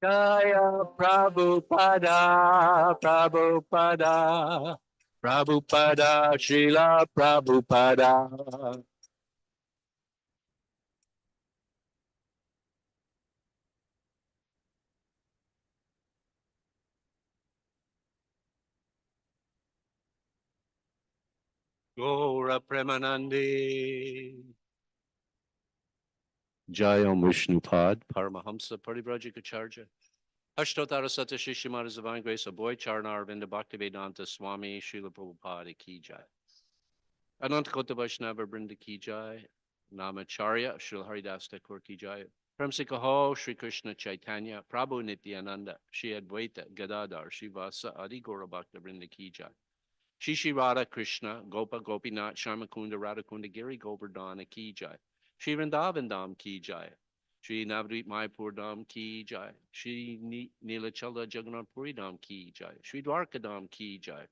Jaya Prabhupada, Prabhupada, Prabhupada, Srila Prabhupada. Gora Premanandi. Jayam Vishnupad, Paramahamsa Parivrajikacharya. Ashtotara Sata Shishimara Divine Grace of Boy Charnar Arvinda Bhaktivedanta Swami Srila Prabhupada Ki Jai. Ananta Kota Vaishnava Brinda Ki Jai. Namacharya Srila Haridas Thakur Ki Jai. Pramsikaho Sri Krishna Chaitanya Prabhu Nityananda Shri Advaita Gadadhar Shivasa Adi Gaura Bhakta Brinda Ki Jai. Shishi Radha Krishna Gopa Gopinath Sharmakunda Radhakunda Giri Govardhana Ki Jai. Shri Vrindavan Dham Ki Jai. Shri Navadvip Mayapur Dham Ki Jai. Shri Nilachala Jagannath Puri Dham Ki Jai. Shri Dwarka Dham Ki Jai.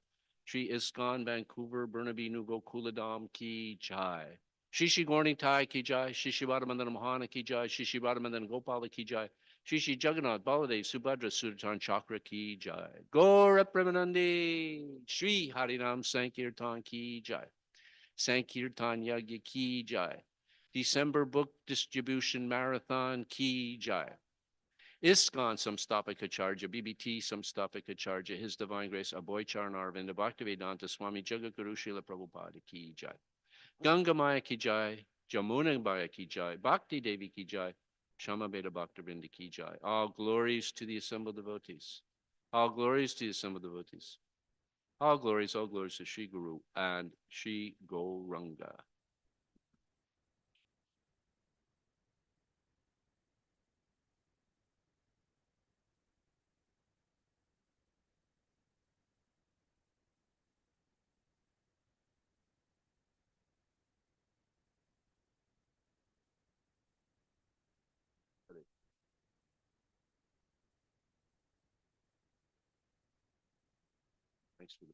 Shri ISKCON Vancouver Burnaby New Gokula Dham Ki Jai. Shishi Gorni Tai Ki Jai. Shishi Radhamandan Mohana Ki Jai. Shishi Radhamandan Gopala Ki Jai. Shishi Jagannath Baladev Subhadra Sudarsan Chakra Ki Jai. Gaura Premanandi. Shri Harinam Sankirtan Ki Jai. Sankirtan Yagya Ki Jai. December Book Distribution Marathon Ki Jai. ISKCON Samstapaka Charja, BBT Samstapaka Charja, His Divine Grace, Aboy Charnarvinda, Bhaktivedanta Swami Jagaguru Srila Prabhupada Ki Jai. Ganga Maya Ki Jai, Jamuna Maya Ki Jai, Bhakti Devi Ki Jai, Shama Beta Bhaktivinoda Ki Jai. All glories to the assembled devotees. All glories to the assembled devotees. All glories to Sri Guru and Sri Gauranga. Thanks for the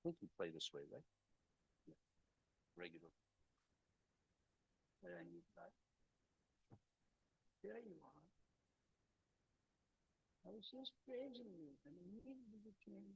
I think you play this way, right? Yeah. Regular. There you are. I was just praising you, and immediately you came.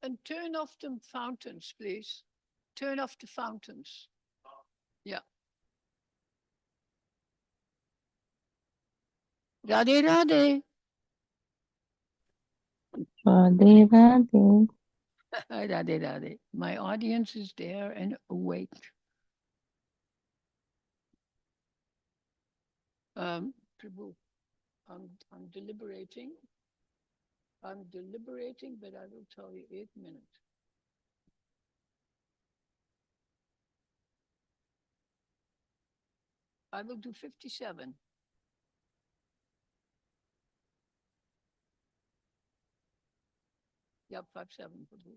And turn off the fountains, please. Turn off the fountains. Yeah. Radhe Radhe. Radhe Radhe. Radhe Radhe. My audience is there and awake. Prabhu, I'm deliberating I'm deliberating, but I will tell you 8 minutes. I will do 57. Yep, 57 will do.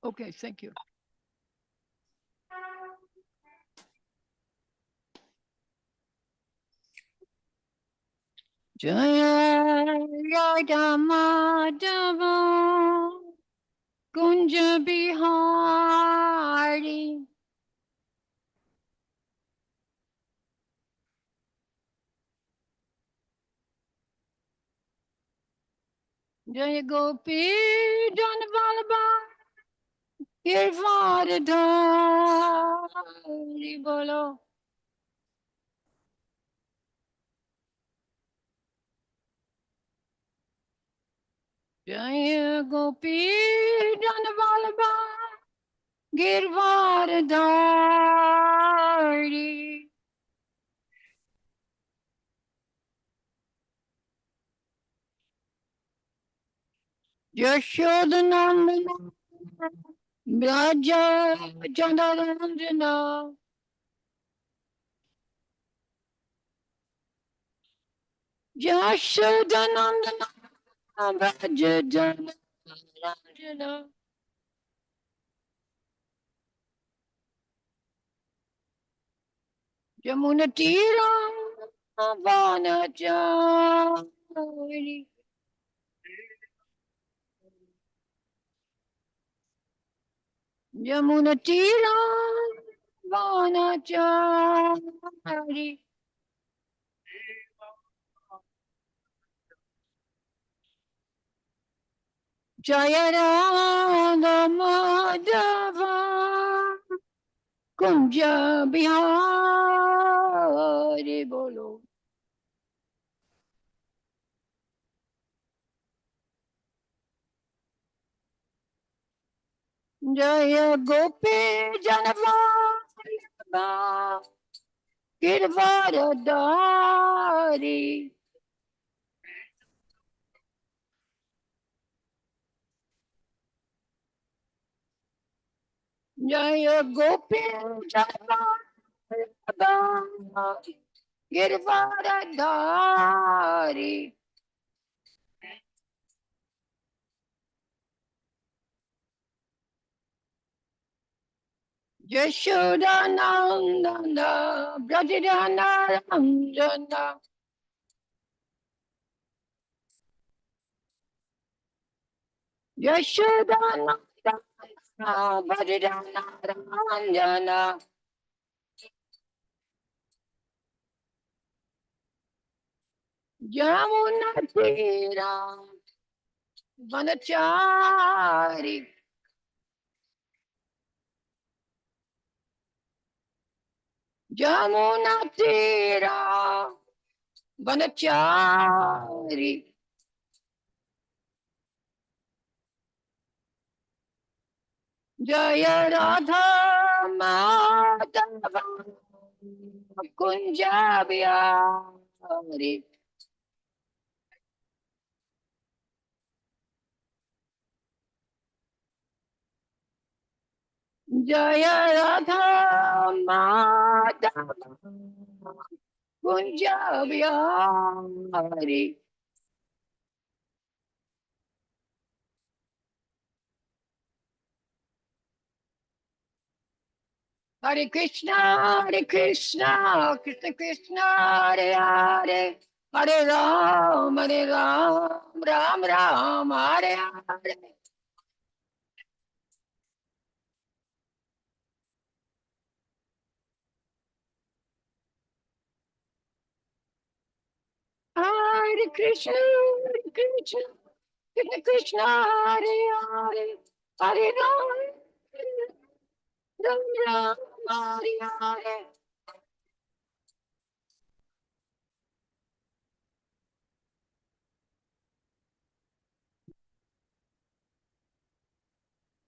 Okay, thank you. Jaya Madhava Kunja Bihari Jaya Gopi Janvalabha Girvardhari Bolo Jaya Gopi Janvalabha Girvardhari Yashodanandana Braja Jandarandana Yashodanandana Braja Jandarandana Jamuna Tira Vanachari Jamuna Tira Vanachari Jayarana Madhava Kunja Bihari Bolo Jaya Gopi Janavallabha Girvardhari Jaya Gopi Janavallabha Girvardhari Yashodanandana Brajadanandana Yashodana Bharadana Ranjana Jamuna Tira Vanachari Jamuna Tira Vanachari Jaya Radha Madhava Kunjabiyari Jaya Radha Madhava Kunjabiyari Hare Krishna, Krishna Krishna, Hare Hare, Hare Ram, Ram Ram, Hare Hare. Hare Krishna, Krishna Krishna, Hare Hare, Hare Ram, Ram Ram, Hare Hare.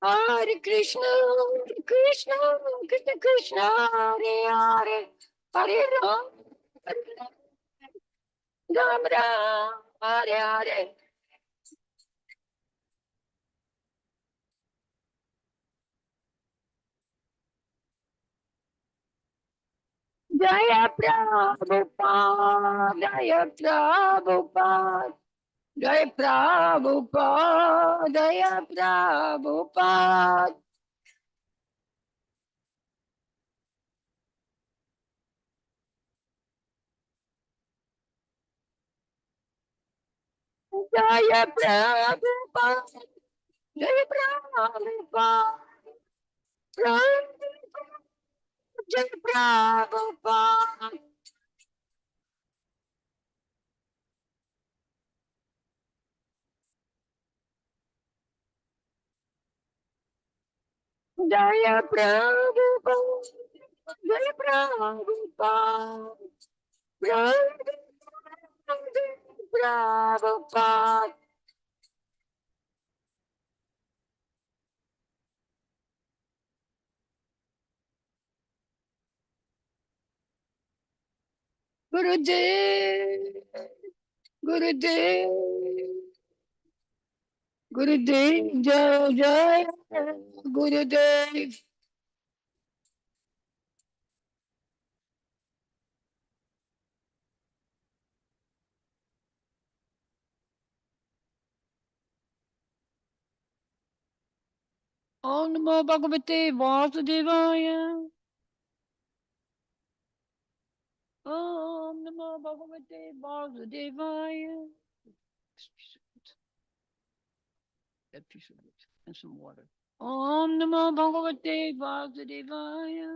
Hare Krishna, Krishna Krishna, Hare Hare, Hare Ram, Ram Ram, Hare Hare. Jaya Prabhupada, Jaya Prabhupada, Jaya Prabhupada, Jaya Prabhupada. Jaya Prabhupada, Jaya Prabhupada, Jaya Prabhupada. Jaya Prabhupada, Jaya Prabhupada, Jaya Prabhupada. Gurudev, Gurudev, Gurudev, Jai Jai, Gurudev. Om Namo Bhagavate Vasudevaya. Om Namo Bhagavate Vasudevaya. That piece of it and some water. Om Namo Bhagavate Vasudevaya.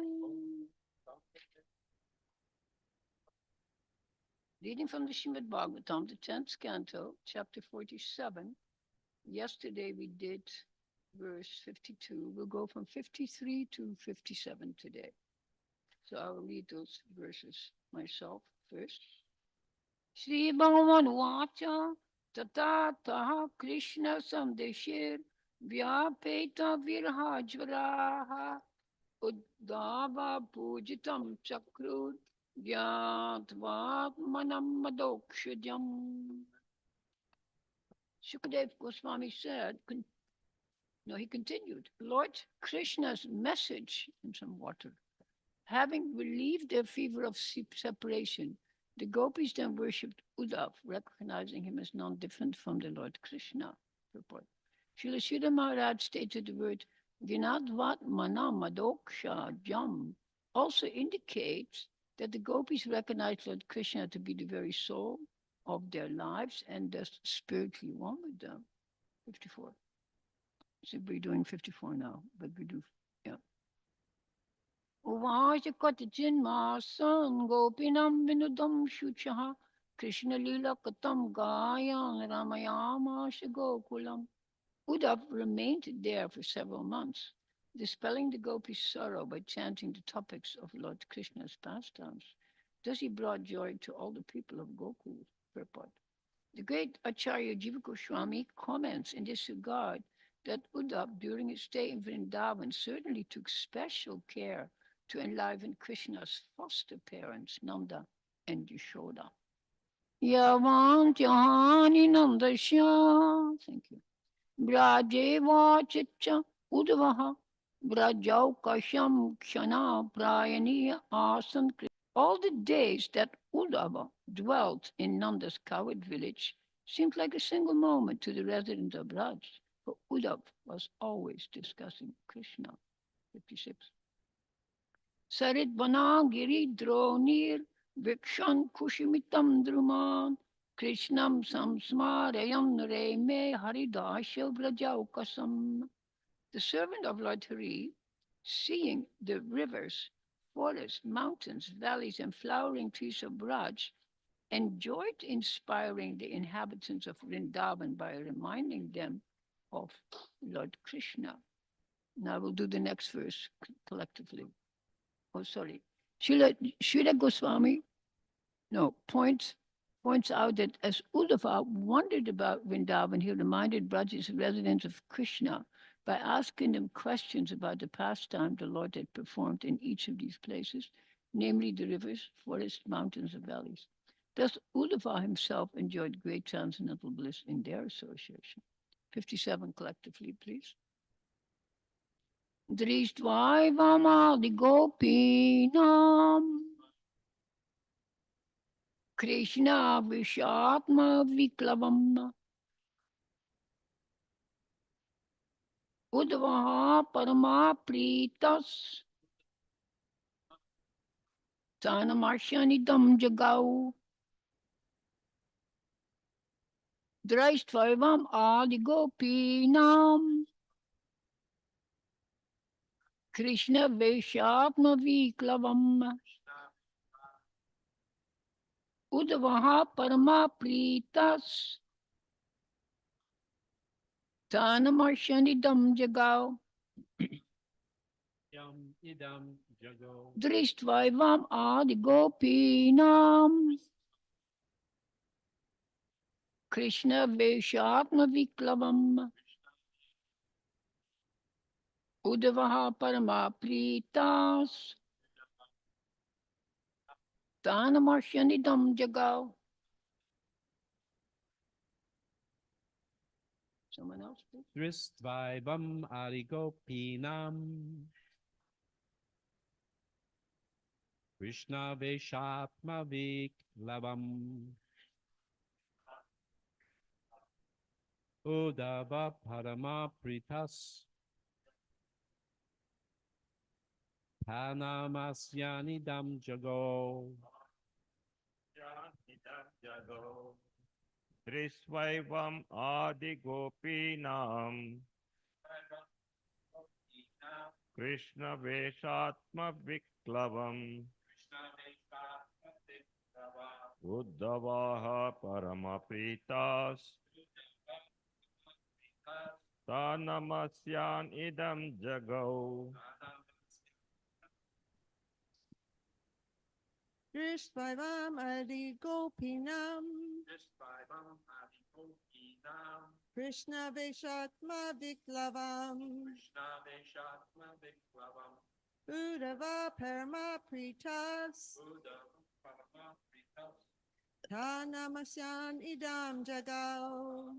Reading from the Srimad Bhagvatam, the 10th canto, chapter 47. Yesterday we did verse 52. We'll go from 53 to 57 today. So I'll read those verses myself first. Shri Bhagavan Vacha Tata Krishna Sandeshir Vyapeta Virhajvaraha Uddhava Pujitam Chakrur Gyatvatmanam Madokshajam. Sukadev Goswami said, he continued, Lord Krishna's message in some water. Having relieved their fever of separation, the gopis then worshipped Uddhav, recognizing him as non-different from the Lord Krishna. Purport. Srila Sridhar Maharaj stated the word Vinadvat Mana Madoksha Jam also indicates that the gopis recognized Lord Krishna to be the very soul of their lives and thus spiritually one with them. 54. So we're doing 54 now, but we do, yeah. Uvaja Katachin Masan Gopinam Vinudam Shuchaha Krishna Lila Katam Gayan Ramayama Shagokulam. Uddhav remained there for several months, dispelling the gopis' sorrow by chanting the topics of Lord Krishna's pastimes. Thus he brought joy to all the people of Gokul. Purport. The great Acharya Jiva Goswami comments in this regard that Uddhav, during his stay in Vrindavan, certainly took special care to enliven Krishna's foster parents, Nanda and Yashoda. Yavan Jahani Nandasya. Thank you. Brajeva Chicha Uddhavaha. Brajau Kasham Kshana Prayani Asan. All the days that Uddhava dwelt in Nanda's coward village seemed like a single moment to the resident of Braj, for Uddhav was always discussing Krishna. 56. Sarit Banagiri Dronir Vikshan Kushimitam Druman Krishnam Samsmarayam Reme Haridashya Brajaukasam. The servant of Lord Hari, seeing the rivers, forests, mountains, valleys, and flowering trees of Braj, enjoyed inspiring the inhabitants of Vrindavan by reminding them of Lord Krishna. Now we'll do the next verse collectively. Oh, sorry. Srila Goswami points out that as Uddhava wandered about Vrindavan, he reminded Braj's residents of Krishna by asking them questions about the pastime the Lord had performed in each of these places, namely the rivers, forests, mountains, and valleys. Thus, Uddhava himself enjoyed great transcendental bliss in their association. 57 collectively, please. Dristvaivamadhi gopinam Krishna Vishatma Viklavam Uddhavaha Parama Pritas Tanamashanidam Jagau Draistvavam Adi Gopinam Krishna Vishatma Viklavam Uddhavaha Parama Pritas Tanamashanidam Jagau Idam Jago. Dristvaivam Adi Gopinam Krishna Veshatma Viklavam Uddhavaha Parama Pritas Tanamashanidam Jagau. Someone else, please. Dristvaivam Arigopinam Krishna Veshatma Viklavam Uddhava Parama Pritas Panamasyanidam Jago. Drisvaivam Adi Gopinam Krishna Veshatma Viklavam Uddhavaha Paramapritas Tanamasyan Idam Jagau. Drisvaivam Adi Gopinam Krishna Veshatma Viklavam Uddhava Parama Pritas Tanamasyan Idam Jagau.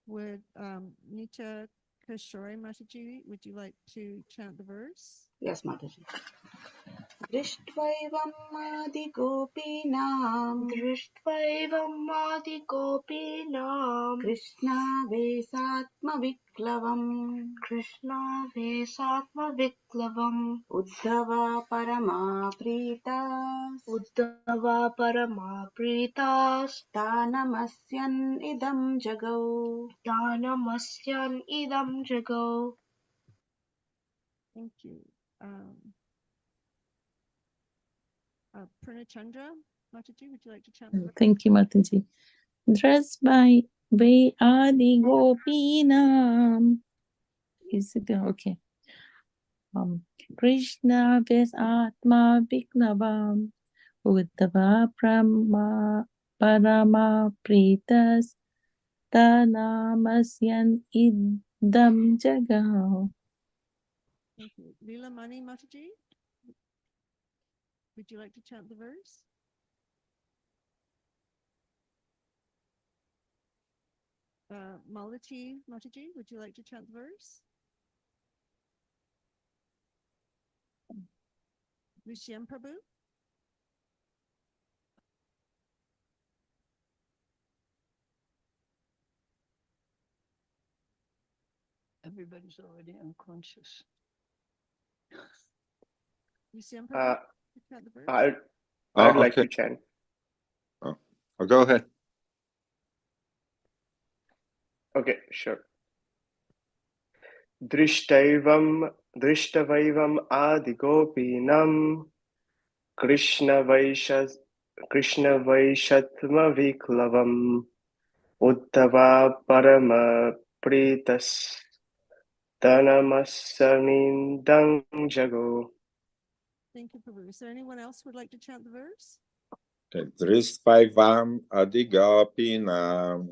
Would Nita Kishore Mataji, would you like to chant the verse? Yes, Mataji. दृष्ट्वैवमादिगोपीनां कृष्णावेशात्मविप्लवम् Uddhava परमाप्रीतास्तानमस्यन् इदं जगौ Thank you. Purnachandra Mataji, would you like to chant the verse? Thank you, Mataji. Drasbai Vai Adi Gopinam. Is it okay? Krishna Ves Atma Viknavam Uddhava Parama Pritas Tanamasyan Idam Jagao. Thank you. Leela Mani Mataji, would you like to chant the verse? Malati Mataji, would you like to chant the verse? Lucien Prabhu? Everybody's already unconscious. Lucien Prabhu, would you chant the verse? I'd like okay. to chant. Oh, go ahead. Okay, sure. दृष्टवैवम् आदिगोपीनां कृष्णवैषत्मविक्लवम् Uddhava परमप्रीतस्तनमस्सनिन्दं जगो. Thank you, Prabhu. Is there anyone else who would like to chant the verse? Okay. Dristvaivam Adigopinam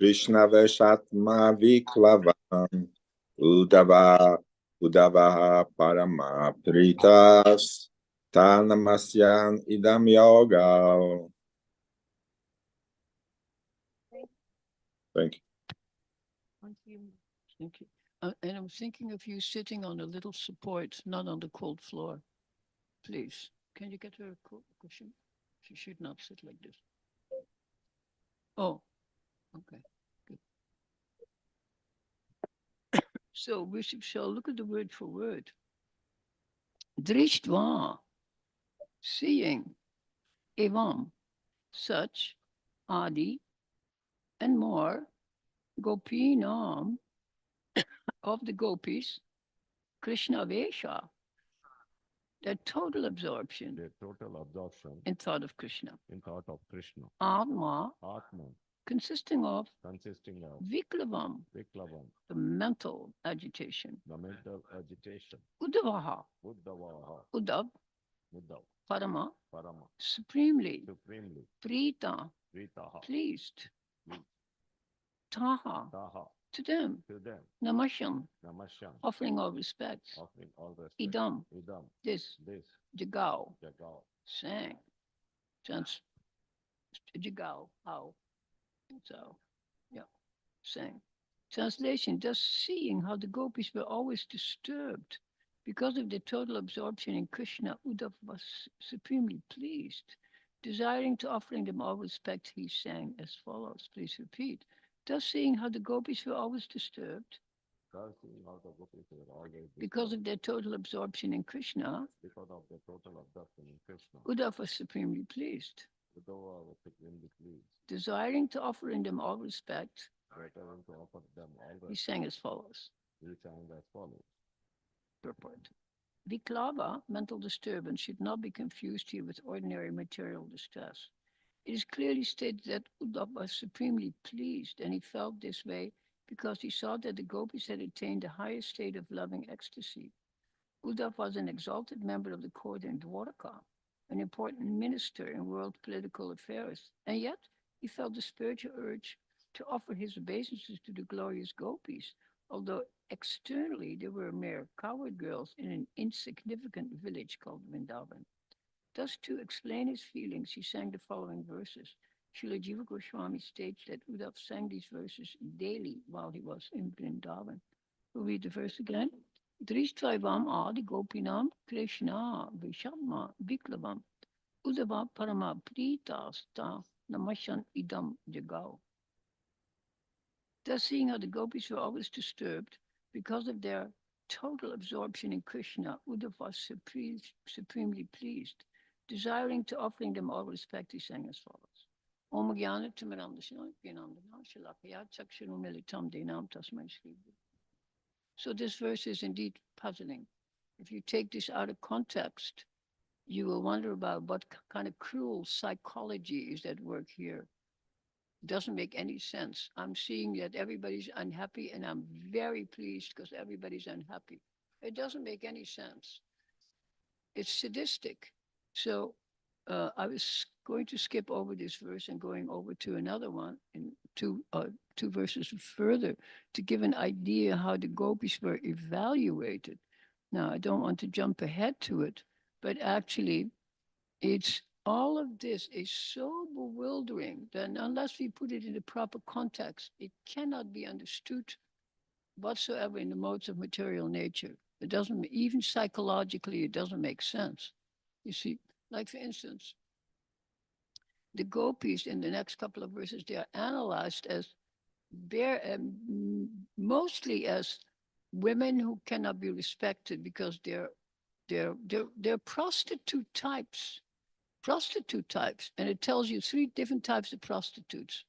Krishnaveshatma Viklavam Uddava Parama Pritas Tanamasyan Idam Yoga. Thank you. Thank you. And I'm thinking of you sitting on a little support, not on the cold floor. Please, can you get her a cushion? She should not sit like this. Oh, okay, good. So Bishop shall look at the word for word. Drishtva, seeing, evam, such, adi, and more, gopinam, of the gopis, Krishna Vesha, their total absorption in thought of Krishna. Atma, consisting of Viklavam, the mental agitation. Uddhavaha, Uddhav, Parama, supremely, Prita, pleased, Taha, to them, Namashan, offering all respects, Idam, this, Jagao, sang, Jagao, how, so, yeah, sang. Translation, thus seeing how the gopis were always disturbed because of their total absorption in Krishna, Uddhav was supremely pleased. Desiring to offering them all respect, he sang as follows. Please repeat. Thus seeing how the gopis were always disturbed because of their total absorption in Krishna, Uddhav was supremely pleased. Desiring to offer in them all respect, he sang as follows. Purport. Viklava, mental disturbance, should not be confused here with ordinary material distress. It is clearly stated that Uddhav was supremely pleased, and he felt this way because he saw that the gopis had attained the highest state of loving ecstasy. Uddhav was an exalted member of the court in Dwarka, an important minister in world political affairs, and yet he felt the spiritual urge to offer his obeisances to the glorious gopis, although externally they were mere coward girls in an insignificant village called Vrindavan. Thus, to explain his feelings, he sang the following verses. Srila Jiva Goswami states that Uddhav sang these verses daily while he was in Vrindavan. We'll read the verse again. Drishtvavam adi gopinam Krishna Vishamma Viklavam Udava Parama Pritasta Namashan Idam Jagao. Thus, seeing how the gopis were always disturbed because of their total absorption in Krishna, Uddhava was supremely pleased, desiring to offering them all respect, he sang as follows. Om Jnana Timirandasya Jnanandana Shalakaya Chaksharu Militam Denam Tasmai Shri. So this verse is indeed puzzling. If you take this out of context, you will wonder about what kind of cruel psychology is at work here. Doesn't make any sense. I'm seeing that everybody's unhappy, and I'm very pleased because everybody's unhappy. It doesn't make any sense. It's sadistic. So I was going to skip over this verse and going over to another one in two verses further to give an idea how the gopis were evaluated. Now, I don't want to jump ahead to it, but actually, it's all of this is so bewildering that unless we put it in the proper context, it cannot be understood whatsoever in the modes of material nature. It doesn't, even psychologically, it doesn't make sense. You see, like for instance, the gopis in the next couple of verses, they are analyzed as mostly as women who cannot be respected because they're prostitute types. Prostitute types, and it tells you three different types of prostitutes.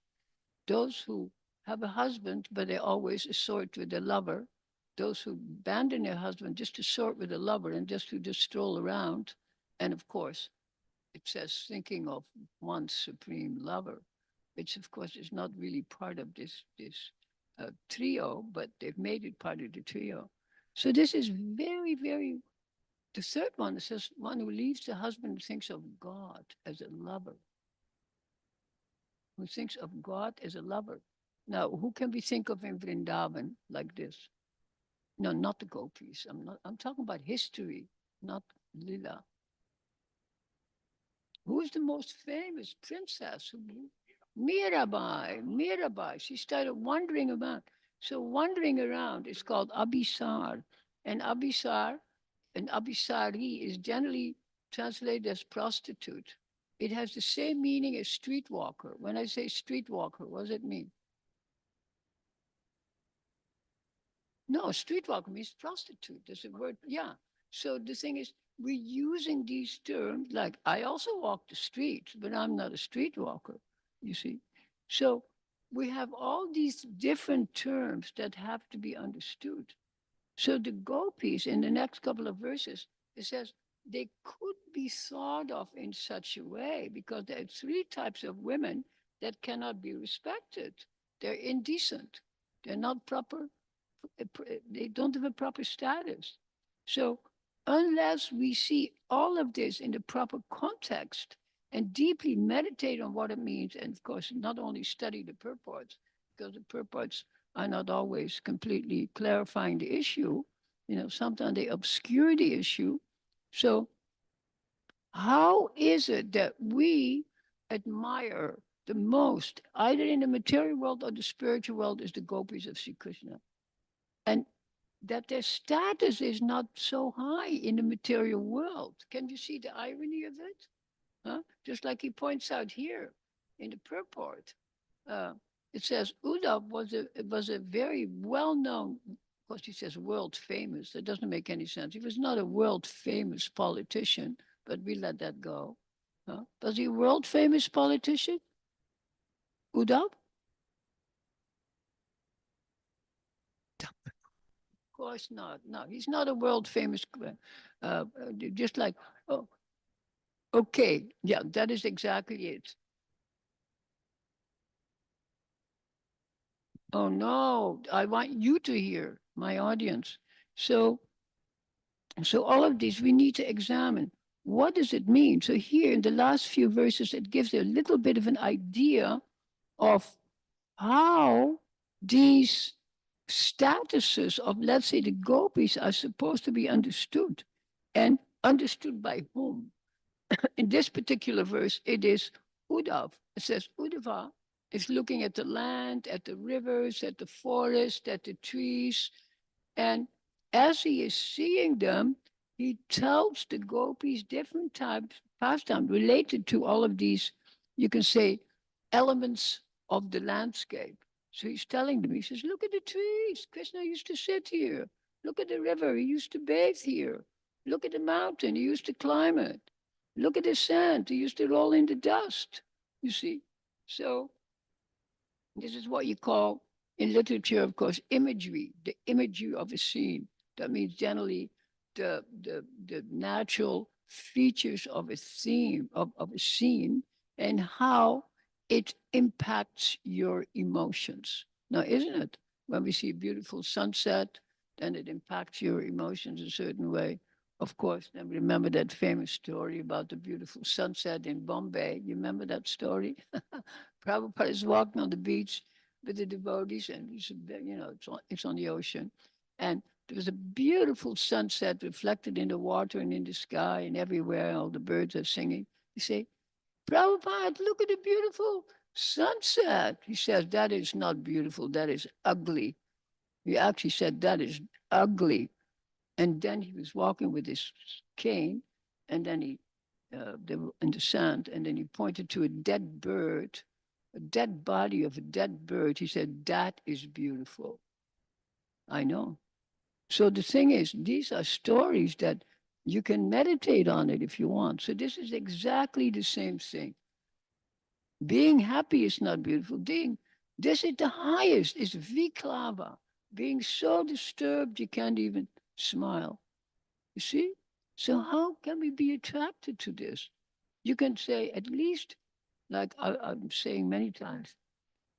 Those who have a husband, but they always assort with their lover. Those who abandon their husband just to assort with a lover and just to just stroll around. And of course, it says thinking of one's supreme lover, which of course is not really part of this trio, but they've made it part of the trio. So this is very, very. The third one, it says one who leaves the husband thinks of God as a lover. Who thinks of God as a lover. Now, who can we think of in Vrindavan like this? No, not the gopis. I'm talking about history, not Lila. Who is the most famous princess? Mirabai. Mirabai. She started wandering about. So wandering around is called Abhisar. And Abhisar and Abhisari is generally translated as prostitute. It has the same meaning as streetwalker. When I say streetwalker, what does it mean? No, streetwalker means prostitute. There's a word, yeah. So the thing is, we're using these terms like I also walk the streets, but I'm not a streetwalker, you see. So we have all these different terms that have to be understood. So the gopis in the next couple of verses, it says they could be thought of in such a way because there are three types of women that cannot be respected. They're indecent. They're not proper. They don't have a proper status. So unless we see all of this in the proper context and deeply meditate on what it means, and of course, not only study the purports, because the purports are not always completely clarifying the issue. You know, sometimes they obscure the issue. So how is it that we admire the most, either in the material world or the spiritual world, is the gopis of Sri Krishna? And that their status is not so high in the material world. Can you see the irony of it? Huh? Just like he points out here in the purport. It says Uddhav was a very well-known, of course he says world famous. That doesn't make any sense. He was not a world famous politician, but we let that go. Huh? Was he a world famous politician? Uddhav? Of course not. No, he's not a world famous. Just like, oh, okay, yeah, that is exactly it. Oh no, I want you to hear, my audience. So all of these we need to examine. What does it mean? So here in the last few verses, it gives a little bit of an idea of how these statuses of, let's say, the gopis are supposed to be understood, and understood by whom. In this particular verse, it is Uddhav. It says Uddhava is looking at the land, at the rivers, at the forest, at the trees, and as he is seeing them, he tells the gopis different types pastime related to all of these, you can say, elements of the landscape. So he's telling them, he says, look at the trees. Krishna used to sit here. Look at the river. He used to bathe here. Look at the mountain. He used to climb it. Look at the sand. He used to roll in the dust. You see? So this is what you call in literature, of course, imagery, the imagery of a scene. That means generally the natural features of a theme, of a scene, and how it impacts your emotions. Now, isn't it? When we see a beautiful sunset, then it impacts your emotions a certain way. Of course, then remember that famous story about the beautiful sunset in Bombay. You remember that story? Prabhupada is walking on the beach with the devotees, and it's on the ocean, and there was a beautiful sunset reflected in the water and in the sky and everywhere. All the birds are singing. You say, Prabhupada, look at the beautiful sunset. He says, that is not beautiful. That is ugly. He actually said, that is ugly. And then he was walking with his cane, and then they were in the sand, and then he pointed to a dead bird, a dead body of a dead bird. He said, that is beautiful. I know. So the thing is, these are stories that you can meditate on it if you want. So this is exactly the same thing. Being happy is not beautiful. This is the highest, is viklava. Being so disturbed you can't even smile. You see? So how can we be attracted to this? You can say at least, like I'm saying many times,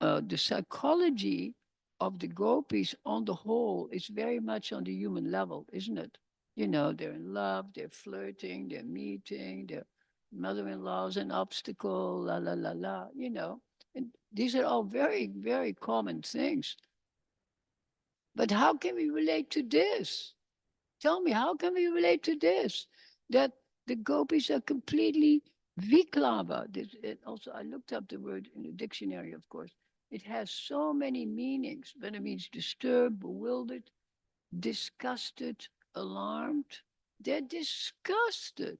the psychology of the gopis on the whole is very much on the human level, isn't it? You know, they're in love, they're flirting, they're meeting, their mother-in-law's an obstacle, la la la la, you know. And these are all very, very common things. But how can we relate to this? Tell me, how can we relate to this? That the gopis are completely viklava. Also, I looked up the word in the dictionary, of course. It has so many meanings, but it means disturbed, bewildered, disgusted, alarmed. They're disgusted.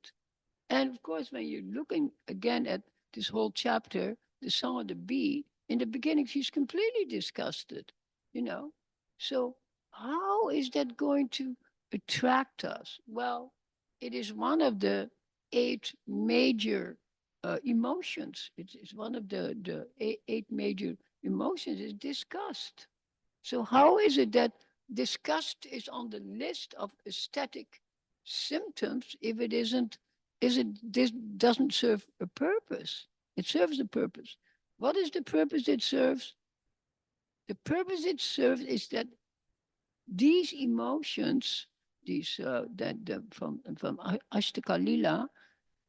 And of course, when you're looking again at this whole chapter, the Song of the Bee, in the beginning, she's completely disgusted, you know? So, how is that going to attract us? Well, it is one of the 8 major emotions. It's one of the eight major emotions is disgust. So, how is it that disgust is on the list of aesthetic symptoms if it isn't? This doesn't serve a purpose? It serves a purpose. What is the purpose it serves? The purpose it serves is that these emotions, these from Ashtaka Lila,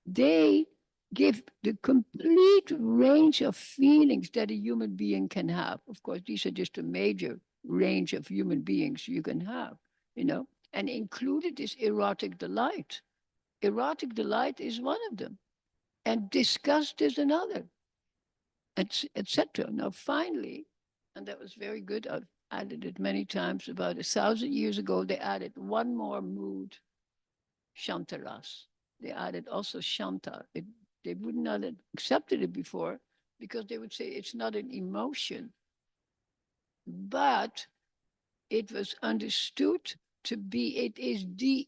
they give the complete range of feelings that a human being can have. Of course, these are just a major range of human beings you can have, you know, and included is erotic delight. Erotic delight is one of them, and disgust is another, etc. Now, finally, and that was very good. I've added it many times. About 1,000 years ago, they added one more mood, Shantaras. They added also Shanta. They would not have accepted it before because they would say it's not an emotion. But it was understood to be, it is the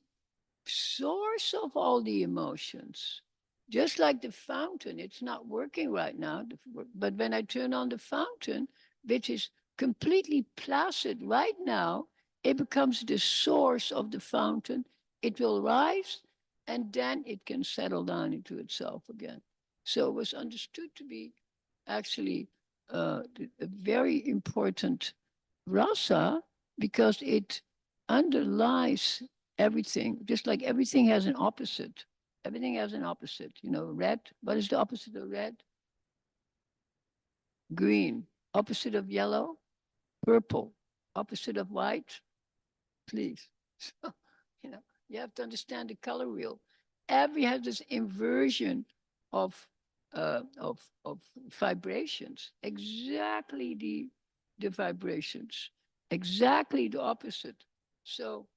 source of all the emotions. Just like the fountain, it's not working right now. But when I turn on the fountain, which is completely placid right now, it becomes the source of the fountain. It will rise and then it can settle down into itself again. So it was understood to be actually a very important rasa because it underlies everything, just like everything has an opposite. Everything has an opposite. You know, red. What is the opposite of red? Green. Opposite of yellow? Purple. Opposite of white? Please. So, you know, you have to understand the color wheel. Every has this inversion of of vibrations. Exactly the vibrations. Exactly the opposite. So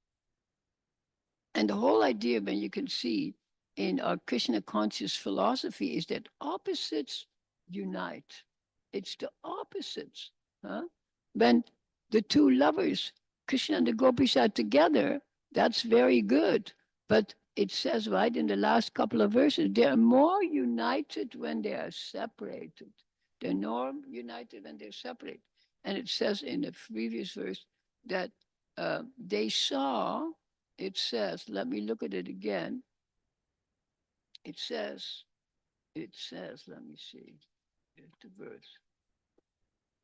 And the whole idea, when you can see in our Krishna conscious philosophy, is that opposites unite. It's the opposites. Huh? When the two lovers, Krishna and the gopis, are together, that's very good. But it says right in the last couple of verses, they are more united when they are separated. They're more united when they're separate. And it says in the previous verse that they saw, it says, let me look at it again. It says, let me see, here's the verse.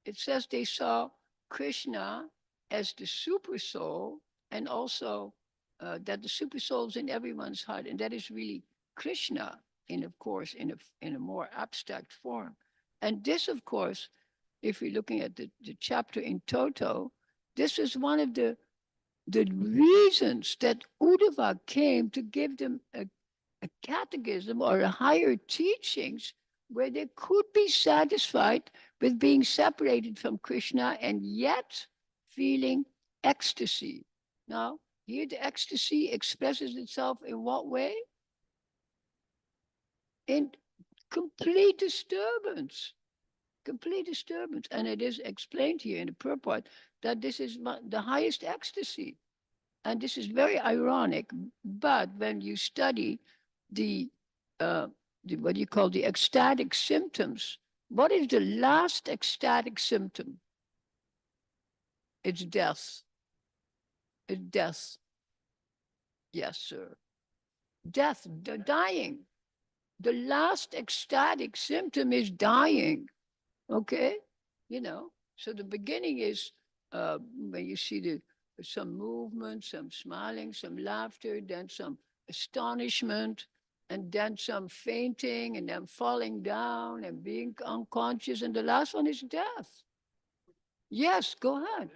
It says they saw Krishna as the super soul, and also that the super soul is in everyone's heart, and that is really Krishna, of course, in a more abstract form. And this, of course, if we're looking at the chapter in toto, this is one of the reasons that Uddhava came to give them a catechism or a higher teachings where they could be satisfied with being separated from Krishna and yet feeling ecstasy. Now, here the ecstasy expresses itself in what way? In complete disturbance. Complete disturbance. And it is explained here in the purport that this is the highest ecstasy. And this is very ironic, but when you study the what you call the ecstatic symptoms, what is the last ecstatic symptom? It's death. It's death. Yes, sir. Death, the dying. The last ecstatic symptom is dying. Okay? You know, so the beginning is when you see some movement, some smiling, some laughter, then some astonishment, and then some fainting, and then falling down and being unconscious. And the last one is death. Yes, go ahead.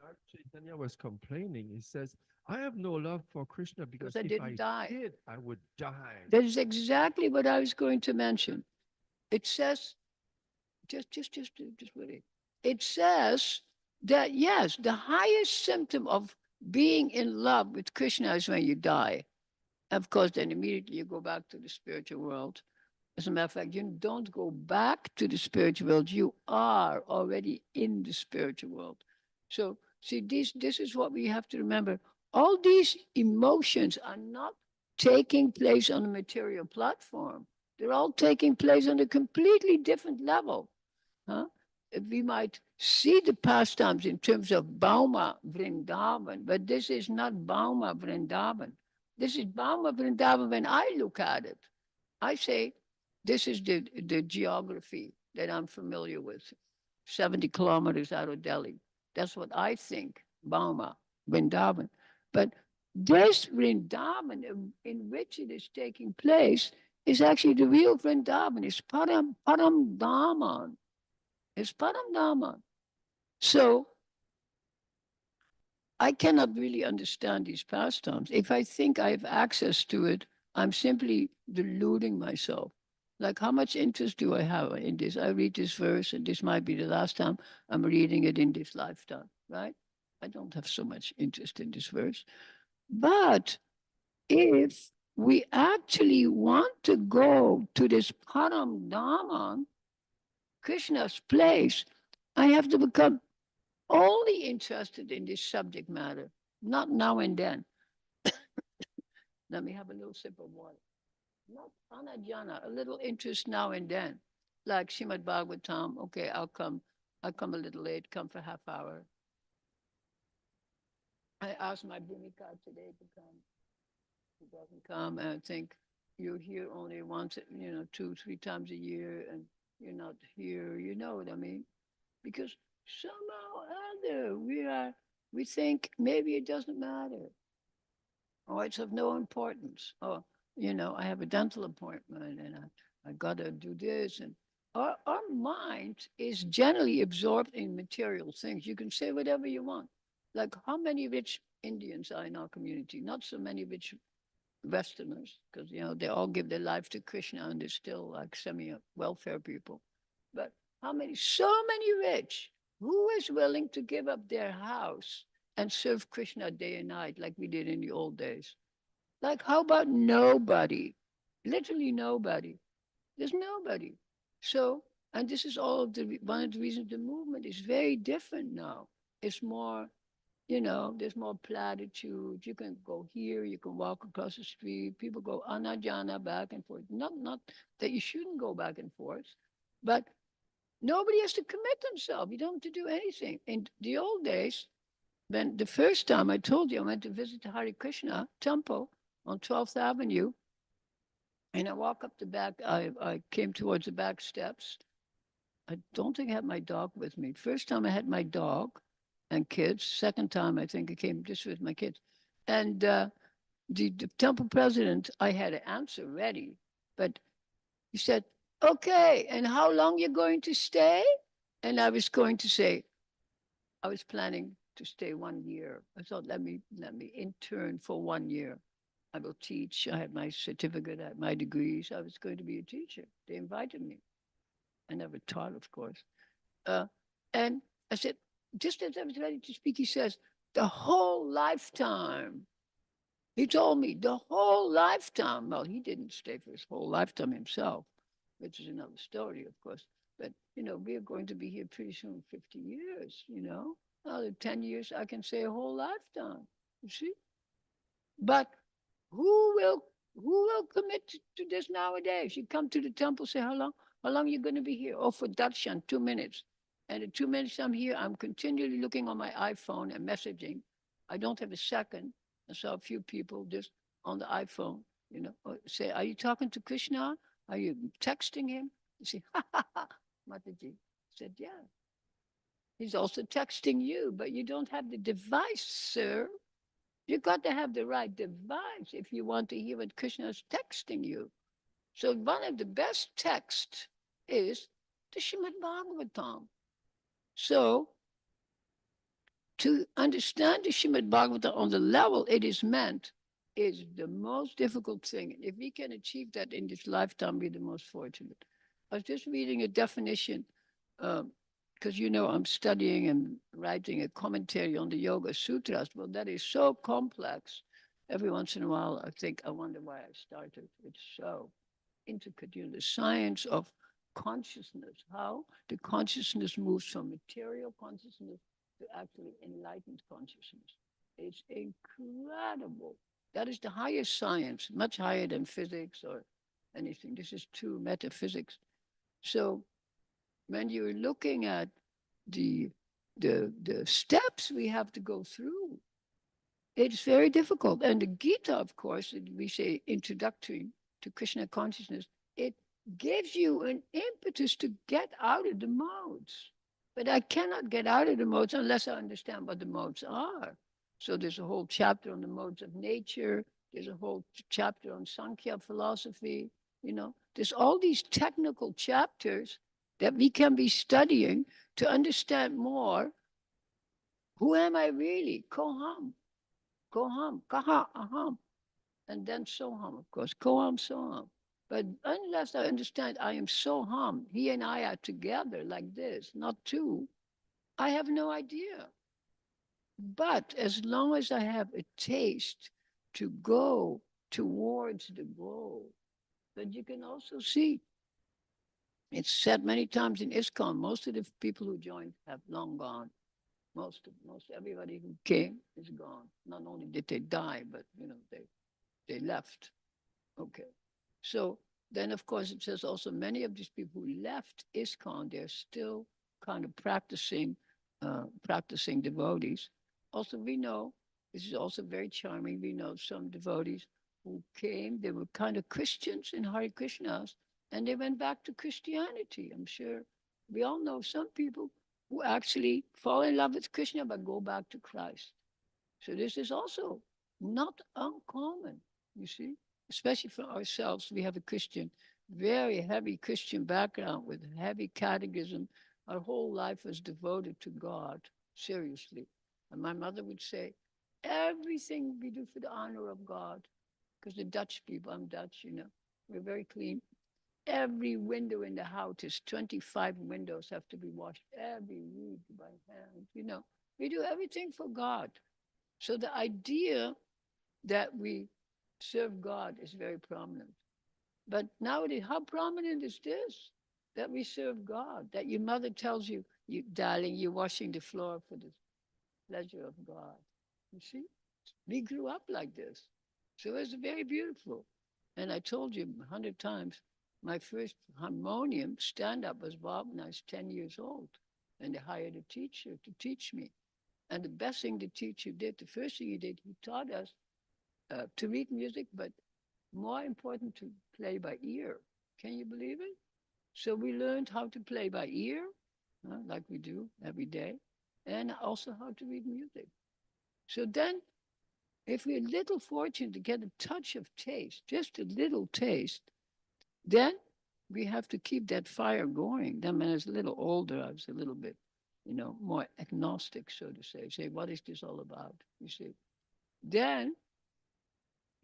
Lord Chaitanya was complaining. He says, I have no love for Krishna because I if didn't die. did, I would die. That is exactly what I was going to mention. It says, just wait. It says that yes, the highest symptom of being in love with Krishna is when you die. Of course, then immediately you go back to the spiritual world. As a matter of fact, you don't go back to the spiritual world. You are already in the spiritual world. So see, this is what we have to remember. All these emotions are not taking place on a material platform. They're all taking place on a completely different level. Huh? We might see the pastimes in terms of Bauma Vrindavan, but this is not Bauma Vrindavan. This is Bauma Vrindavan when I look at it. I say, this is the geography that I'm familiar with, 70 kilometers out of Delhi. That's what I think, Bauma Vrindavan. But this Vrindavan in which it is taking place is actually the real Vrindavan. It's Param Dhaman. It's Paramdharma. So I cannot really understand these pastimes. If I think I have access to it, I'm simply deluding myself. Like, how much interest do I have in this? I read this verse, and this might be the last time I'm reading it in this lifetime, right? I don't have so much interest in this verse. But if we actually want to go to this Param Dhaman, Krishna's place, I have to become only interested in this subject matter, not now and then. Let me have a little sip of water. Not anajana, a little interest now and then. Like Srimad Bhagvatam, okay, I'll come a little late, come for half hour. I asked my Bhumika today to come. He doesn't come, and I think you're here only once, 2, 3 times a year, and you're not here, you know what I mean? Because somehow or other we think maybe it doesn't matter. Or it's of no importance. Or, I have a dental appointment and I gotta do this. And our mind is generally absorbed in material things. You can say whatever you want. Like how many rich Indians are in our community? Not so many rich Westerners, because they all give their life to Krishna and they're still like semi-welfare people. But how many? So many rich. Who is willing to give up their house and serve Krishna day and night like we did in the old days. Like, how about nobody? Literally nobody. There's nobody. So, and this is all of the one of the reasons the movement is very different now. It's more, there's more platitude. You can go here, you can walk across the street. People go anajana back and forth. Not that you shouldn't go back and forth, but nobody has to commit themselves. You don't have to do anything. In the old days, when the first time I told you I went to visit the Hare Krishna temple on 12th Avenue, and I walk up the back, I came towards the back steps. I don't think I had my dog with me. First time I had my dog and kids. Second time I think I came just with my kids. And the temple president, I had an answer ready, but he said, "Okay, and how long you going to stay?" And I was going to say, I was planning to stay 1 year. I thought, let me intern for 1 year. I will teach. I had my certificate, I had my degrees. I was going to be a teacher. They invited me. I never taught, of course. Uh, and I said, just as I was ready to speak, he says, the whole lifetime. He told me the whole lifetime. Well, he didn't stay for his whole lifetime himself, which is another story, of course. But, we are going to be here pretty soon, 50 years. Another 10 years, I can say a whole lifetime, you see? But who will who will commit to this nowadays? You come to the temple, say, how long you going to be here? Oh, for darshan, 2 minutes. And the 2 minutes I'm here, I'm continually looking on my iPhone and messaging. I don't have a second. I saw a few people just on the iPhone, say, are you talking to Krishna? Are you texting him? You say, ha ha ha, Mataji. I said, yeah. He's also texting you, but you don't have the device, sir. You got to have the right device if you want to hear what Krishna is texting you. So one of the best texts is the Srimad Bhagavatam. So to understand the Srimad Bhagavatam on the level it is meant is the most difficult thing. If we can achieve that in this lifetime, we're the most fortunate. I was just reading a definition because I'm studying and writing a commentary on the Yoga Sutras. Well, that is so complex. Every once in a while, I wonder why I started. It's so intricate. The science of consciousness, how the consciousness moves from material consciousness to actually enlightened consciousness. It's incredible. That is the highest science, much higher than physics or anything. This is true metaphysics. So when you're looking at the steps we have to go through, it's very difficult. And the Gita, of course, we say introductory to Krishna consciousness, it gives you an impetus to get out of the modes. But I cannot get out of the modes unless I understand what the modes are. So there's a whole chapter on the modes of nature. There's a whole chapter on Sankhya philosophy. There's all these technical chapters that we can be studying to understand more. Who am I really? Koham, kaha, aham, and then soham, of course. Koham, soham. But unless I understand I am soham, he and I are together like this, not two, I have no idea. But as long as I have a taste to go towards the goal, but you can also see, it's said many times in ISKCON, most of the people who joined have long gone. Most everybody who came is gone. Not only did they die, but they left. Okay. So then of course it says also many of these people who left ISKCON, they're still kind of practicing devotees. Also, we know, this is also very charming, we know some devotees who came, they were kind of Christians in Hare Krishnas, and they went back to Christianity. I'm sure we all know some people who actually fall in love with Krishna but go back to Christ. So this is also not uncommon, you see, especially for ourselves. We have a very heavy Christian background with heavy catechism. Our whole life was devoted to God, seriously. And my mother would say, everything we do for the honor of God, because the Dutch people, I'm Dutch, we're very clean. Every window in the house is 25 windows have to be washed every week by hand, We do everything for God. So the idea that we serve God is very prominent. But nowadays, how prominent is this? That we serve God, that your mother tells you, you darling, you're washing the floor for the pleasure of God. You see? We grew up like this. So it's very beautiful. And I told you 100 times, my first harmonium stand-up was bought when I was 10 years old. And they hired a teacher to teach me. And the best thing the teacher did, the first thing he did, he taught us to read music, but more important to play by ear. Can you believe it? So we learned how to play by ear, like we do every day, and also how to read music. So then, if we're a little fortunate to get a touch of taste, just a little taste, then we have to keep that fire going. Then when I was a little older, I was a little bit, more agnostic, so to say. Say, what is this all about? You see. Then,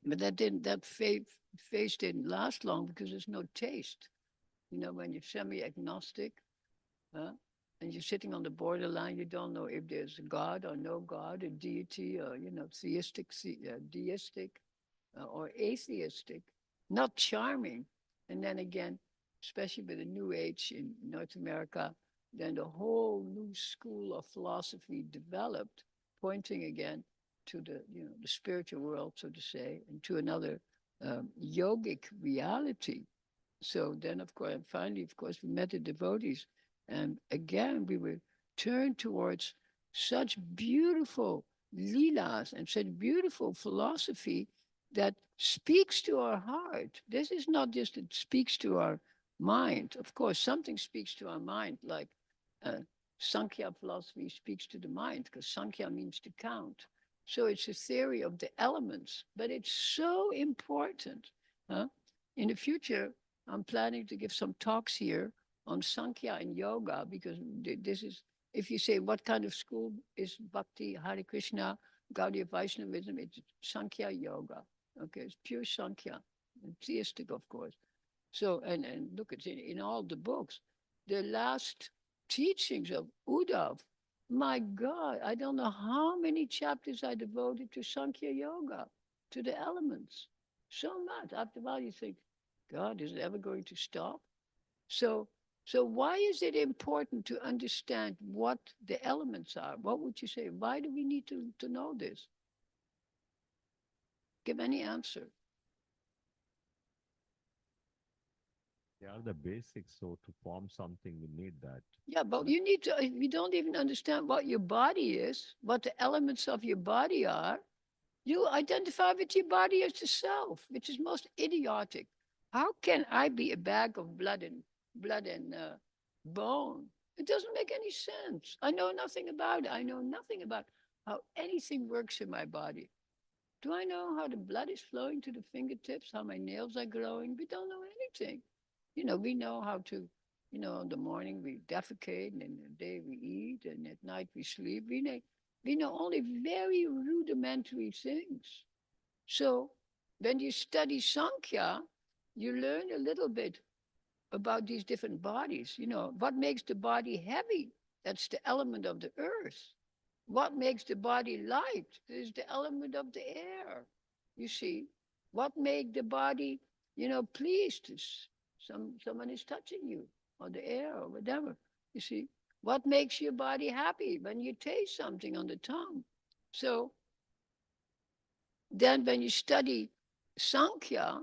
but that phase didn't last long because there's no taste. When you're semi-agnostic, huh? And you're sitting on the borderline, you don't know if there's a God or no God, a deity, or theistic, deistic, or atheistic. Not charming. And then again, especially with the New Age in North America, then the whole new school of philosophy developed, pointing again to the spiritual world, so to say, and to another yogic reality. So then, of course, and finally, of course, we met the devotees. And again, we were turned towards such beautiful leelas and such beautiful philosophy that speaks to our heart. This is not just it speaks to our mind. Of course, something speaks to our mind, like Sankhya philosophy speaks to the mind, because Sankhya means to count. So it's a theory of the elements, but it's so important. Huh? In the future, I'm planning to give some talks here on Sankhya and yoga, because this is, if you say what kind of school is Bhakti, Hare Krishna, Gaudiya Vaishnavism, it's Sankhya yoga. Okay, it's pure Sankhya, and theistic, of course. So, and look, it's in all the books. The last teachings of Uddhav, my God, I don't know how many chapters I devoted to Sankhya yoga, to the elements. So much. After a while, you think, God, is it ever going to stop? So, so why is it important to understand what the elements are? What would you say? Why do we need to know this? Give any answer. They are the basics. So to form something, we need that. Yeah, but you need to, if you don't even understand what your body is, what the elements of your body are, you identify with your body as the self, which is most idiotic. How can I be a bag of blood and bone? It doesn't make any sense. I know nothing about it. I know nothing about how anything works in my body. Do I know how the blood is flowing to the fingertips, how my nails are growing? We don't know anything. We know how to, in the morning we defecate, and in the day we eat, and at night we sleep. We know only very rudimentary things. So when you study Sankhya, you learn a little bit about these different bodies. What makes the body heavy? That's the element of the earth. What makes the body light? Is the element of the air. You see, what makes the body, pleased? Someone is touching you, or the air, or whatever. You see, what makes your body happy? When you taste something on the tongue. So then, when you study Sankhya,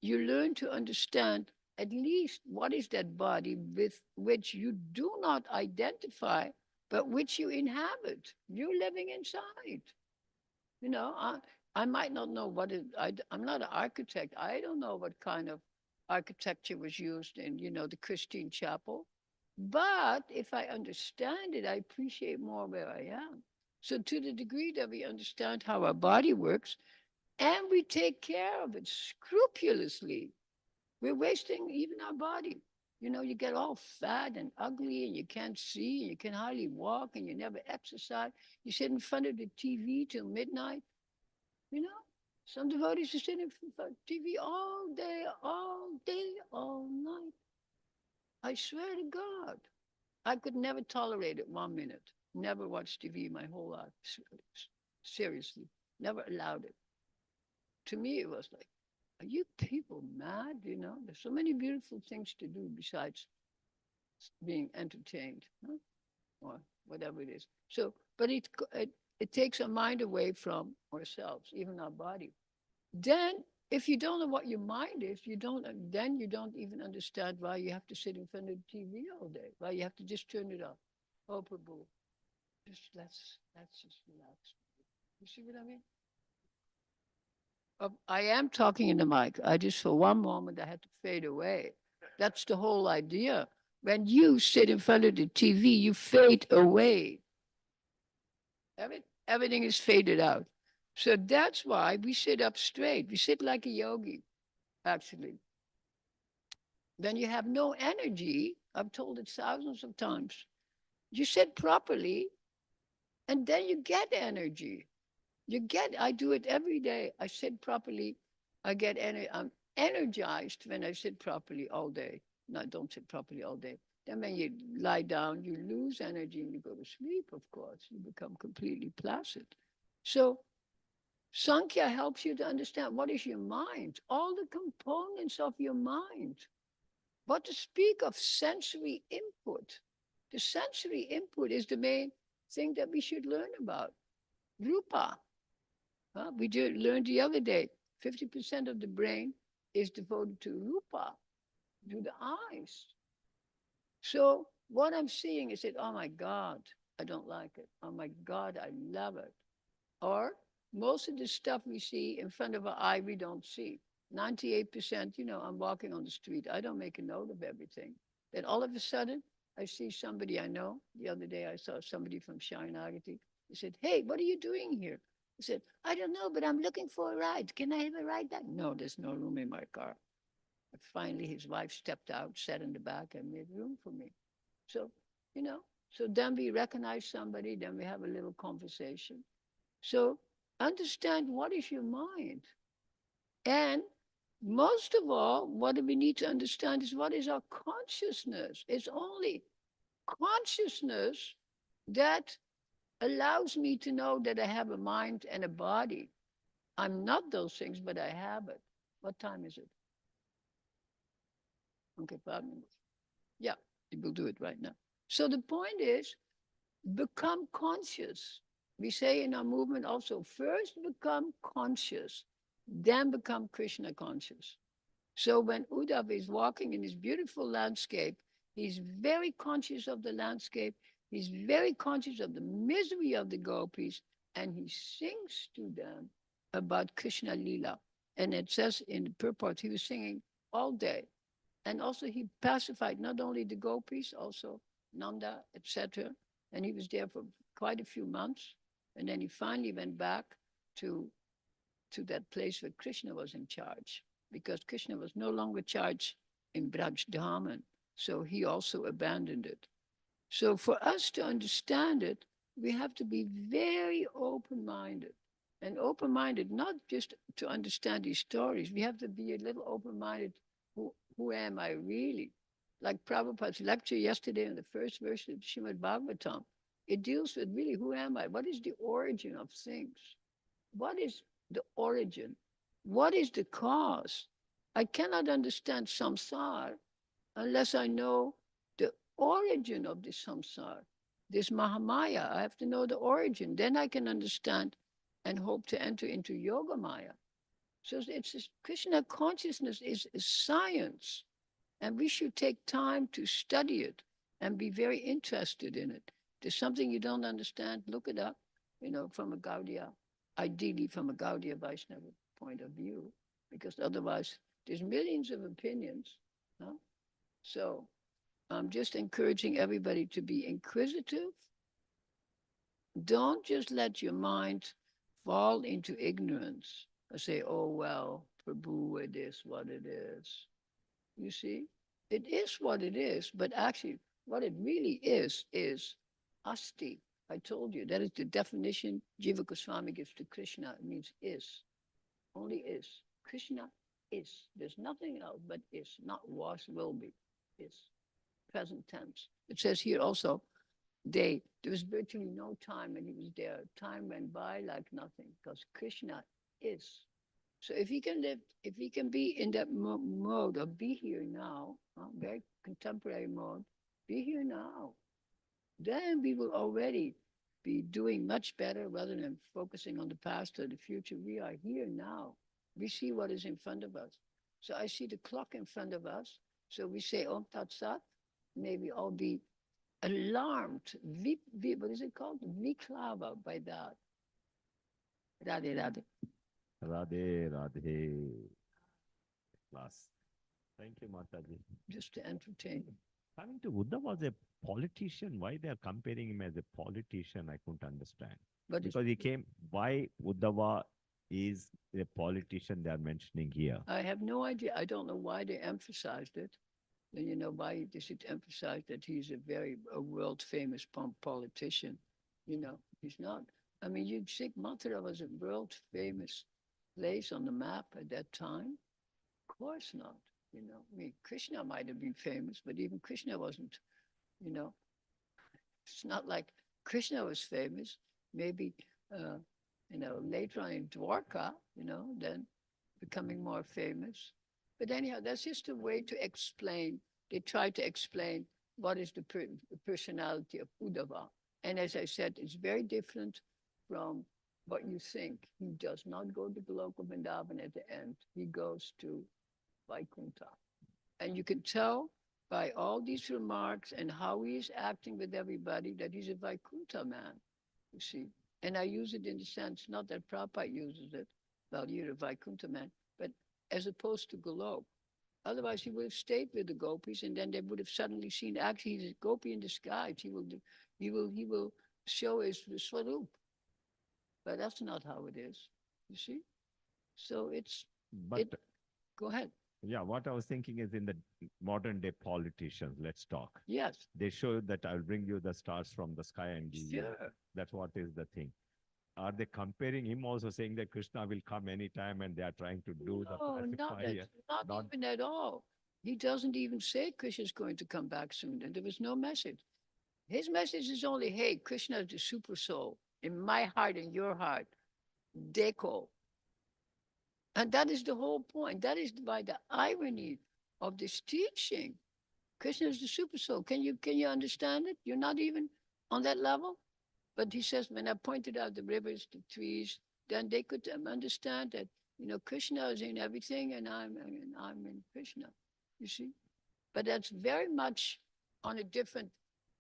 you learn to understand at least what is that body with which you do not identify, but which you inhabit. You're living inside. I might not know what it, I'm not an architect. I don't know what kind of architecture was used in, the Christine Chapel. But if I understand it, I appreciate more where I am. So to the degree that we understand how our body works and we take care of it scrupulously, we're wasting even our body. You get all fat and ugly and you can't see and you can hardly walk and you never exercise. You sit in front of the TV till midnight. You know, some devotees are sitting in front of TV all day, all night. I swear to God, I could never tolerate it 1 minute. Never watched TV my whole life. Seriously, never allowed it. To me, it was like, are you people mad? You know, there's so many beautiful things to do besides being entertained, huh? Or whatever it is. So, but it takes our mind away from ourselves, even our body. Then, if you don't know what your mind is, then you don't even understand why you have to sit in front of the TV all day, why you have to just turn it off. Oh, Prabhu, just let's just relax. You see what I mean? I am talking in the mic. I just, for one moment, I had to fade away. That's the whole idea. When you sit in front of the TV, you fade away. Everything is faded out. So that's why we sit up straight. We sit like a yogi, actually. Then you have no energy. I've told it thousands of times. You sit properly, and then you get energy. I do it every day. I sit properly. I'm energized when I sit properly all day. No, I don't sit properly all day. Then when you lie down, you lose energy and you go to sleep, of course. You become completely placid. So Sankhya helps you to understand what is your mind, all the components of your mind. But to speak of sensory input, the sensory input is the main thing that we should learn about. Rupa. We learned the other day, 50% of the brain is devoted to rupa, to the eyes. So what I'm seeing is that, oh my God, I don't like it. Oh my God, I love it. Or most of the stuff we see in front of our eye, we don't see. 98%, I'm walking on the street. I don't make a note of everything. Then all of a sudden, I see somebody I know. The other day, I saw somebody from Sharanagati. He said, hey, what are you doing here? I said, I don't know, but I'm looking for a ride. Can I have a ride back? No, there's no room in my car. But finally, his wife stepped out, sat in the back, and made room for me. So, so then we recognize somebody, then we have a little conversation. So understand what is your mind. And most of all, what we need to understand is what is our consciousness. It's only consciousness that allows me to know that I have a mind and a body. I'm not those things, but I have it. What time is it? Okay, 5 minutes. Yeah, we'll do it right now. So the point is, become conscious. We say in our movement also, first become conscious, then become Krishna conscious. So when Uddhav is walking in his beautiful landscape, he's very conscious of the landscape. He's very conscious of the misery of the gopis, and he sings to them about Krishna Lila. And it says in the purport, he was singing all day. And also he pacified not only the gopis, also Nanda, etc. And he was there for quite a few months. And then he finally went back to that place where Krishna was in charge, because Krishna was no longer charged in Braj Dhaman. So he also abandoned it. So for us to understand it, we have to be very open-minded. And open-minded, not just to understand these stories, we have to be a little open-minded. Who am I really? Like Prabhupada's lecture yesterday in the first verse of Srimad Bhagvatam, it deals with really who am I? What is the origin of things? What is the origin? What is the cause? I cannot understand samsara unless I know the origin of this samsara, this Mahamaya. I have to know the origin. Then I can understand and hope to enter into Yoga Maya. So Krishna consciousness is science, and we should take time to study it and be very interested in it. There's something you don't understand, look it up, from a Gaudiya, ideally from a Gaudiya Vaishnava point of view, because otherwise there's millions of opinions. Huh? So I'm just encouraging everybody to be inquisitive. Don't just let your mind fall into ignorance or say, oh, well, Prabhu, it is what it is. You see, it is what it is, but actually what it really is asti. I told you, that is the definition Jiva Goswami gives to Krishna. It means is, only is. Krishna is. There's nothing else but is, not was, will be, is. Present tense. It says here also, there was virtually no time when he was there. Time went by like nothing because Krishna is. So if he can live, if he can be in that mode of be here now, very contemporary mode, be here now, then we will already be doing much better rather than focusing on the past or the future. We are here now. We see what is in front of us. So I see the clock in front of us. So we say Om Tat Sat. May we all be alarmed. What is it called? Viklava by that. Radhe Radhe. Radhe, Radhe. Class. Thank you, Mataji. Just to entertain. Coming to Uddhava as a politician, why they are comparing him as a politician, I couldn't understand. But Because he came, why Uddhava is a politician they are mentioning here? I have no idea. I don't know why they emphasized it. And you know why they should emphasize that he's a world famous politician. You know, he's not. I mean, you'd think Mathura was a world famous place on the map at that time. Of course not. You know, I mean, Krishna might have been famous, but even Krishna wasn't. You know, it's not like Krishna was famous. Maybe, you know, later on in Dwarka, you know, then becoming more famous. But anyhow, that's just a way to explain. They try to explain what is the personality of Uddhava. And as I said, it's very different from what you think. He does not go to Goloka Vrindavan at the end. He goes to Vaikuntha. And you can tell by all these remarks and how he is acting with everybody that he's a Vaikuntha man, you see. And I use it in the sense, not that Prabhupada uses it, well, you're a Vaikuntha man, but as opposed to Golok. Otherwise, he would have stayed with the gopis, and then they would have suddenly seen actually he's a gopi in disguise. He will show his swarup, but that's not how it is. You see, so But go ahead. yeah, what I was thinking is in the modern day politicians, let's talk. Yes, They show that I'll bring you the stars from the sky and give you. sure. That's what is the thing. Are they comparing him also saying that Krishna will come anytime and they are trying to do the No, pacifier? not even at all. He doesn't even say Krishna's going to come back soon, and there was no message. His message is only, hey, Krishna is the super soul in my heart and your heart. Deko. And that is the whole point. That is by the irony of this teaching. Krishna is the super soul. Can you understand it? You're not even on that level. But he says, when I pointed out the rivers, the trees, then they could understand that, you know, Krishna is in everything and I'm in Krishna, you see. But that's very much on a different,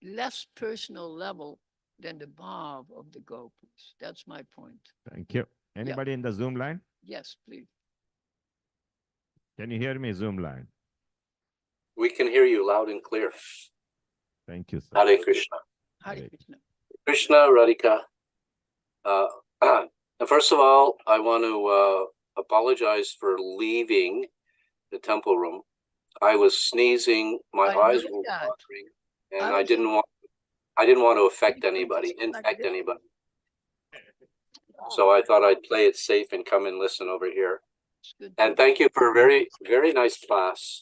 less personal level than the bhav of the gopis. That's my point. Thank you. Anybody in the Zoom line? Yes, please. Can you hear me, Zoom line? We can hear you loud and clear. Thank you, sir. Hare Krishna. Hare Right. Krishna. Krishna, Radhika. First of all, I want to apologize for leaving the temple room. I was sneezing, my I eyes know were that. watering, and I I was- didn't want to affect Because anybody, it's like infect this. anybody. So I thought I'd play it safe and come and listen over here. It's good. And thank you for a very, very nice class.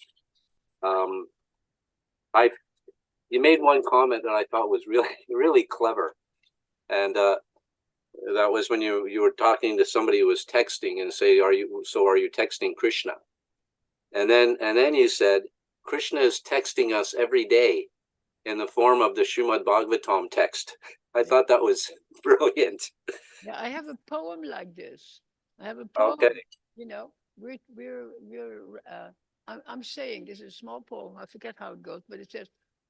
You made one comment that I thought was really, really clever. And that was when you were talking to somebody who was texting and say, are you texting Krishna? And then you said, Krishna is texting us every day in the form of the Srimad Bhagvatam text. I thought that was brilliant. Yeah, I have a poem like this. I have a poem. Okay. You know, I'm saying this is a small poem. I forget how it goes, but it says,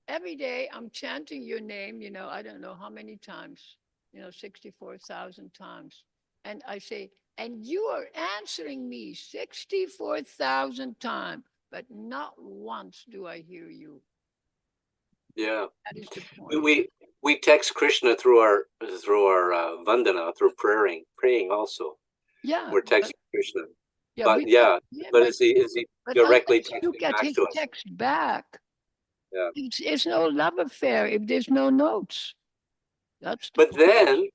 every day I'm chanting your name, you know, I don't know how many times, you know, 64,000 times. And I say, and you are answering me 64,000 times, but not once do I hear you. Yeah. That is the point. We text Krishna through our vandana, through praying also. Yeah. We're texting Krishna. Yeah, But but is he but directly unless you texting get back his to us? text back, Yeah. it's no love affair if there's no notes. That's the But point.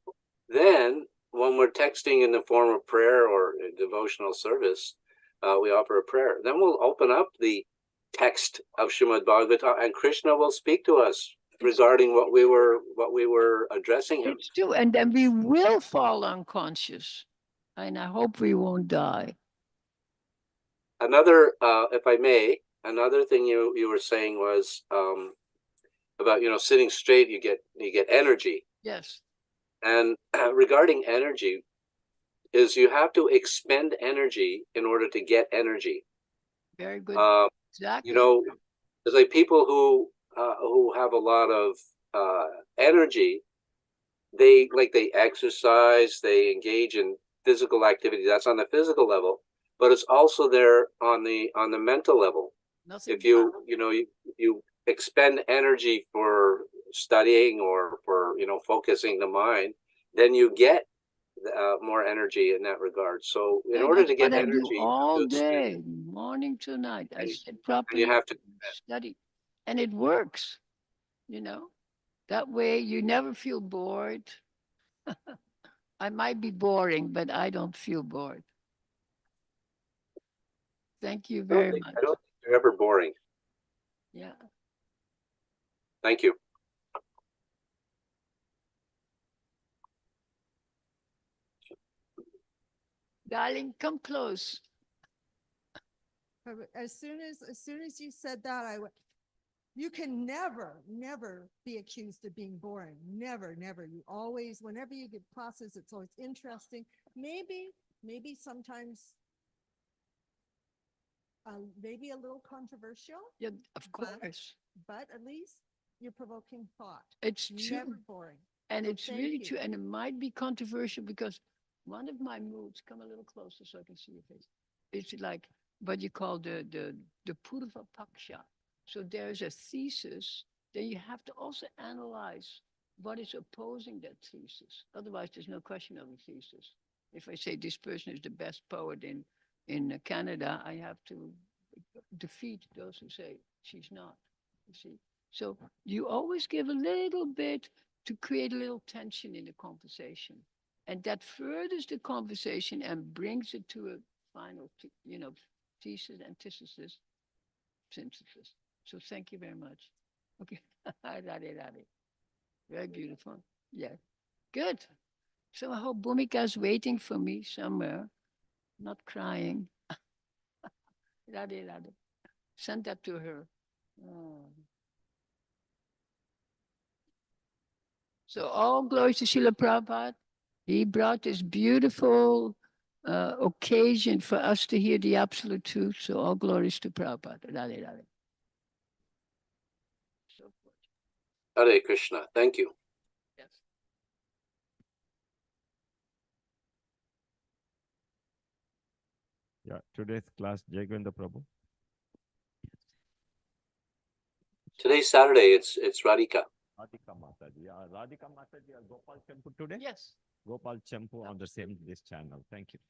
then when we're texting in the form of prayer or a devotional service, we offer a prayer. Then we'll open up the text of Srimad Bhagavatam and Krishna will speak to us regarding what we were addressing him. It's true. And then we will fall unconscious. And I hope we won't die. Another, if I may, another thing you were saying was about sitting straight. You get energy, Yes. and regarding energy, is you have to expend energy in order to get energy. Very good. Exactly. It's like people who have a lot of energy. They exercise, they engage in physical activity. That's on the physical level, but it's also there on the mental level. Nothing If you expend energy for studying or for focusing the mind, then you get more energy in that regard. So in order that's to get what I energy, do you have all to expend, day, morning to night. I and- sit properly, and you have to study, and it works. That way you never feel bored. I might be boring, but I don't feel bored. Thank you very much. I don't think you're ever boring. Yeah. Thank you. Darling, come close. As soon as you said that, I went, you can never be accused of being boring. Never. You always, whenever you get classes, it's always interesting. Maybe sometimes, maybe a little controversial. Yeah, of But- course. But at least you're provoking thought. It's true. Never boring. And So it's thank really you. true. And it might be controversial because one of my moods, come a little closer so I can see your face. It's like what you call the Purva Paksha. So there's a thesis, then you have to also analyze what is opposing that thesis. Otherwise, there's no question of a thesis. If I say this person is the best poet in Canada, I have to defeat those who say she's not. You see? So you always give a little bit to create a little tension in the conversation. And that furthers the conversation and brings it to a final, thesis, antithesis, synthesis. So thank you very much. Okay. Radhe. Very beautiful. Yeah. Good. So I hope Bhumika is waiting for me somewhere, not crying. Radhe. Send that to her. Oh. So all glory to Srila Prabhupada. He brought this beautiful occasion for us to hear the absolute truth. So all glories to Prabhupada. Radhe. So good. Hare Krishna. Thank you. Yes. Yeah, today's class, Jagvendra Prabhu. Today's Saturday. It's Radhika. Radhika Mataji. Radhika Mataji, Gopal Champu today? Yes. Gopal Champu on this channel. Thank you.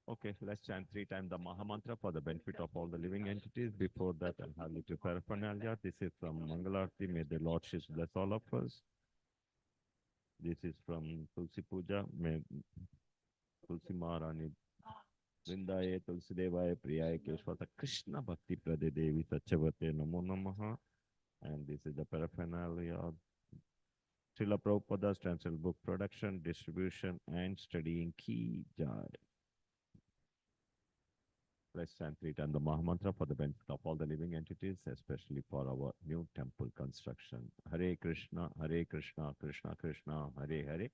Okay, let's chant 3 times the Maha Mantra for the benefit of all the living entities. Before that, I'll have little paraphernalia. This is from Mangalarti. May the Lord bless all of us. This is from Tulsi Puja. May Tulsi Maharani Vrindaye Tulsi Devaye Priyaye Keshwata Krishna Bhakti Prade Devi Satchavate Namo Namaha. And this is the paraphernalia. Srila Prabhupada's translated book production, distribution, and studying Ki Jai. Let's chant 3 times the Maha Mantra for the benefit of all the living entities, especially for our new temple construction. Hare Krishna, Krishna Krishna, Hare Hare,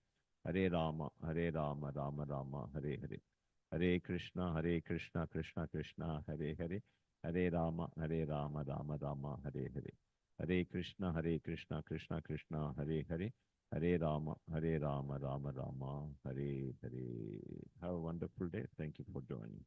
Hare Rama, Rama Rama, Hare Hare. Hare Krishna, Krishna Krishna, Hare Hare, Hare Rama, Rama Rama, Hare Hare. Hare Krishna, Krishna Krishna, Hare Hare, Hare Rama, Rama Rama, Hare Hare. Have a wonderful day. Thank you for joining.